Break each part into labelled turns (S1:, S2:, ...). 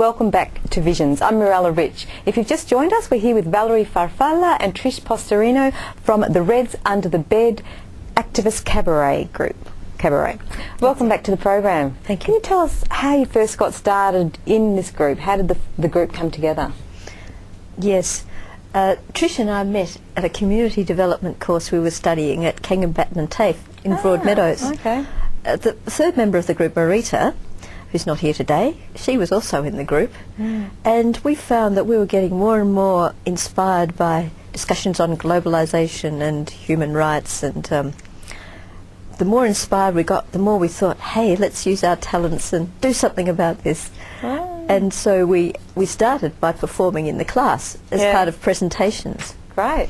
S1: welcome back to Visions. I'm Mirella Rich. If you've just joined us, we're here with Valerie Farfalla and Trish Posterino from the Reds Under the Bed activist cabaret group. Welcome back to the program.
S2: Thank you.
S1: Can you tell us how you first got started in this group? How did the group come together?
S2: Yes. Trish and I met at a community development course we were studying at Kangambattan and TAFE in Broadmeadows.
S1: Okay.
S2: The third member of the group, Marita, who's not here today, she was also in the group, and we found that we were getting more and more inspired by discussions on globalisation and human rights, and the more inspired we got, the more we thought, hey, let's use our talents and do something about this. And so we started by performing in the class as part of presentations.
S1: Great.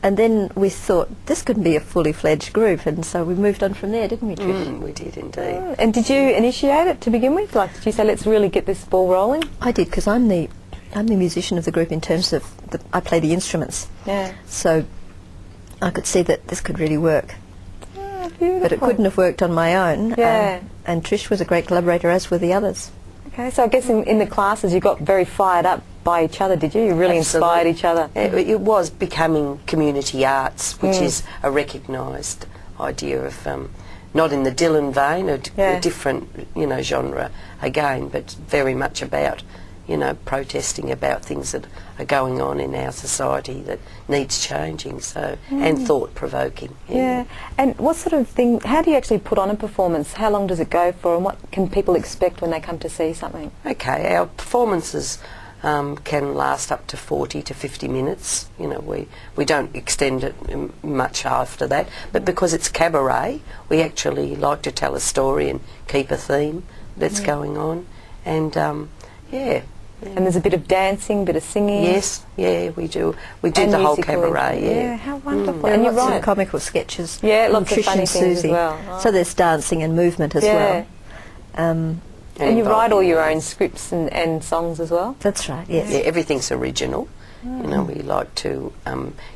S2: And then we thought, this could be a fully fledged group, and so we moved on from there, didn't we, Trish?
S3: We did indeed.
S1: And did you initiate it to begin with? Like, did you say, let's really get this ball rolling?
S2: I did, because I'm the musician of the group in terms of, I play the instruments.
S1: Yeah.
S2: So I could see that this could really work.
S1: Oh, beautiful.
S2: But it couldn't have worked on my own.
S1: Yeah.
S2: And Trish was a great collaborator, as were the others.
S1: Okay, so I guess in the classes you got very fired up by each other, did you? You really inspired each other.
S3: It was becoming community arts, which is a recognised idea of, not in the Dylan vein, a different, genre again, but very much about, protesting about things that are going on in our society that needs changing, so, and thought-provoking.
S1: Yeah. And what sort of thing, how do you actually put on a performance? How long does it go for, and what can people expect when they come to see something?
S3: Okay, our performances can last up to 40 to 50 minutes. We don't extend it much after that, but because it's cabaret, we actually like to tell a story and keep a theme that's going on, and
S1: And there's a bit of dancing, a bit of singing.
S3: Yes, we do. We do the whole cabaret.
S1: Yeah, how wonderful.
S2: And
S1: you're
S2: lots
S1: right.
S2: of comical sketches.
S1: Yeah, lots of
S2: Trish
S1: funny
S2: and
S1: things
S2: Susie.
S1: as well. Oh.
S2: So there's dancing and movement as well.
S1: And you write all your own scripts and songs as well?
S2: That's right, yes.
S3: Yeah, everything's original. We like to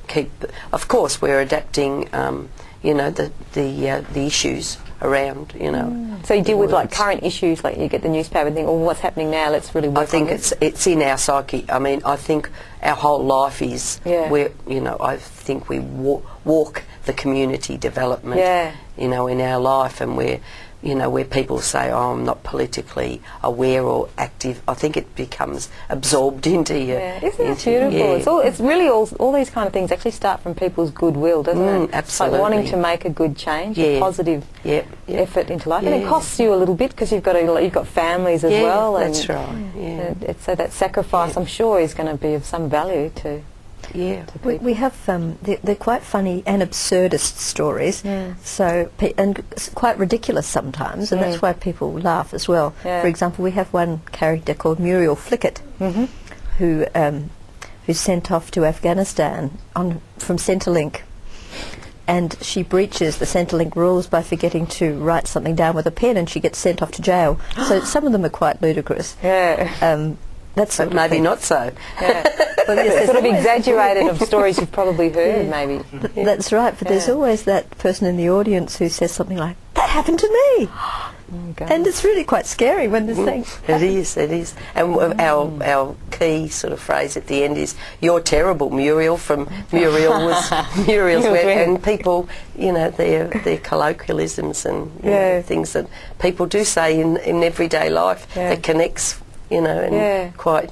S3: keep... Of course, we're adapting, the issues around,
S1: So you deal with like current issues, like you get the newspaper and think, oh, what's happening now, let's really work
S3: I think
S1: on this.
S3: it's in our psyche. I mean, I think our whole life is where, I think we walk the community development, in our life, and where people say, oh, I'm not politically aware or active. I think it becomes absorbed into you.
S1: Yeah, isn't that beautiful? It's really all these kind of things actually start from people's goodwill, doesn't it?
S3: Absolutely.
S1: Like wanting to make a good change, a positive effort into life. And it costs you a little bit because you've got families as well. And
S3: that's right.
S1: So that sacrifice, I'm sure, is going to be of some value to...
S2: We have they're quite funny and absurdist stories, so and quite ridiculous sometimes, and that's why people laugh as well. For example, we have one character called Muriel Flickett, who's sent off to Afghanistan from Centrelink, and she breaches the Centrelink rules by forgetting to write something down with a pen, and she gets sent off to jail. So some of them are quite ludicrous. That's
S3: but maybe not so.
S1: Well, yes, sort of exaggerated of stories you've probably heard, maybe.
S2: That's right, but there's always that person in the audience who says something like, that happened to me! And it's really quite scary when this thing happens.
S3: It is. And our key sort of phrase at the end is, you're terrible, Muriel, from Muriel was Muriel's and people, their colloquialisms and things that people do say in everyday life that connects, and quite,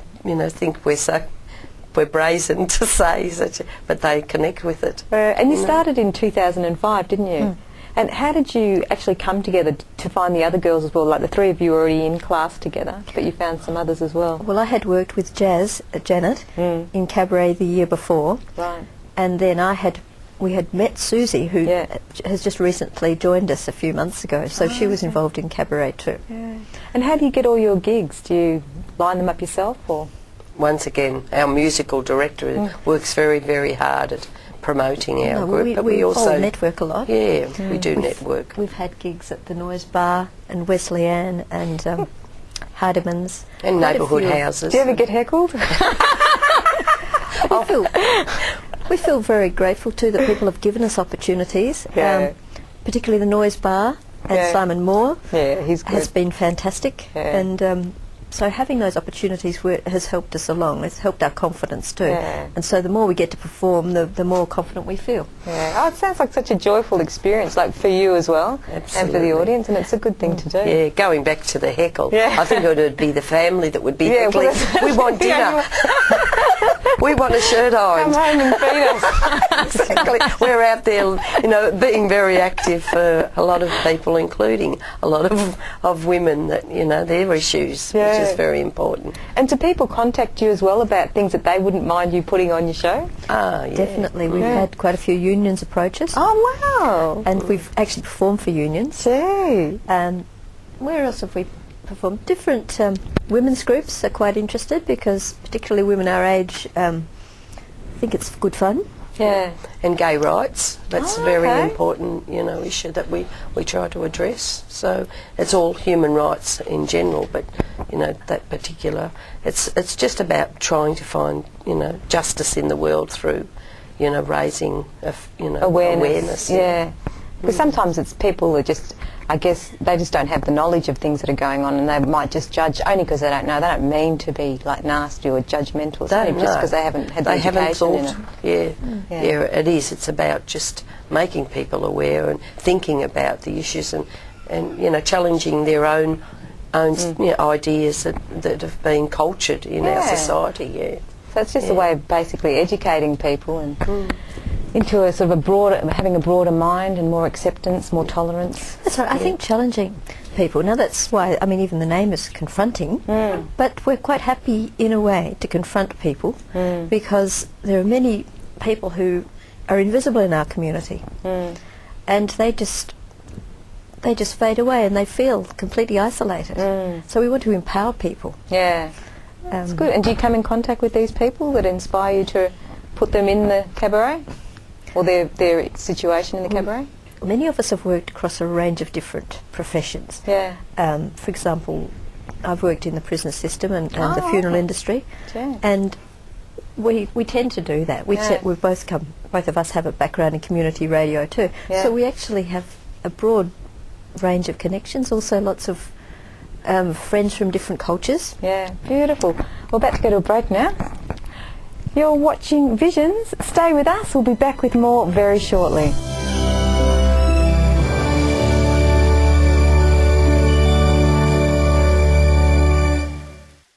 S3: think we're brazen to say such, but they connect with it.
S1: And you started in 2005, didn't you? And how did you actually come together to find the other girls as well? Like the three of you were already in class together, but you found some others as well.
S2: Well, I had worked with Janet, in cabaret the year before.
S1: Right.
S2: And then we had met Susie, who has just recently joined us a few months ago, so she was involved in cabaret too.
S1: Yeah. And how do you get all your gigs? Do you line them up yourself, or...?
S3: Once again, our musical director works very, very hard at promoting our group, but we also
S2: network a lot.
S3: Yeah, we do network.
S2: We've had gigs at the Noise Bar and Wesleyan and Hardiman's.
S3: And neighbourhood houses.
S1: Do you ever get heckled?
S2: We feel very grateful too that people have given us opportunities, particularly the Noise Bar and Simon Moore
S1: he's good.
S2: has been fantastic. And So having those opportunities has helped us along. It's helped our confidence too.
S1: Yeah.
S2: And so the more we get to perform, the more confident we feel.
S1: Yeah. Oh, it sounds like such a joyful experience, like for you as well, and for the
S3: Absolutely.
S1: audience, and it's a good thing to do.
S3: Yeah, going back to the heckle,
S1: Yeah.
S3: I think it would be the family that would be
S1: Yeah, well,
S3: heckling. We want dinner. We want a shirt
S1: Come
S3: ironed.
S1: home and feed us.
S3: Exactly. We're out there, you know, being very active for a lot of people, including a lot of women that, you know, their issues,
S1: Yeah.
S3: which is very important.
S1: And do people contact you as well about things that they wouldn't mind you putting on your show?
S3: Ah, yeah.
S2: Definitely. We've had quite a few unions approach us.
S1: Oh, wow.
S2: And we've actually performed for unions.
S1: Gee.
S2: Where else have we performed? Different women's groups are quite interested because particularly women our age think it's good fun.
S1: Yeah.
S3: And gay rights, that's
S1: Oh,
S3: a very
S1: okay.
S3: important, you know, issue that we try to address. So it's all human rights in general, but, you know, that particular, it's just about trying to find, you know, justice in the world through, you know, raising, you know, awareness.
S1: Yeah. Because sometimes it's people that just, I guess, they just don't have the knowledge of things that are going on, and they might just judge only because they don't know. They don't mean to be like nasty or judgmental. It's only just because they haven't had the education in it.
S3: Yeah, yeah, it is. It's about just making people aware and thinking about the issues and you know, challenging their own you know, ideas that have been cultured in our society. Yeah.
S1: So it's just a way of basically educating people and into a sort of a broader, having a broader mind and more acceptance, more tolerance.
S2: That's right. I think challenging people. Now that's why, I mean, even the name is confronting, but we're quite happy in a way to confront people because there are many people who are invisible in our community and they just fade away and they feel completely isolated. So we want to empower people.
S1: Yeah. That's good. And do you come in contact with these people that inspire you to put them in the cabaret? Or their situation in the cabaret?
S2: Many of us have worked across a range of different professions.
S1: Yeah.
S2: For example, I've worked in the prison system and the funeral industry,
S1: Yeah.
S2: and we tend to do that. Both of us have a background in community radio too,
S1: Yeah.
S2: so we actually have a broad range of connections. Also, lots of friends from different cultures.
S1: Yeah. Beautiful. We're about to go to a break now. You're watching Visions. Stay with us. We'll be back with more very shortly.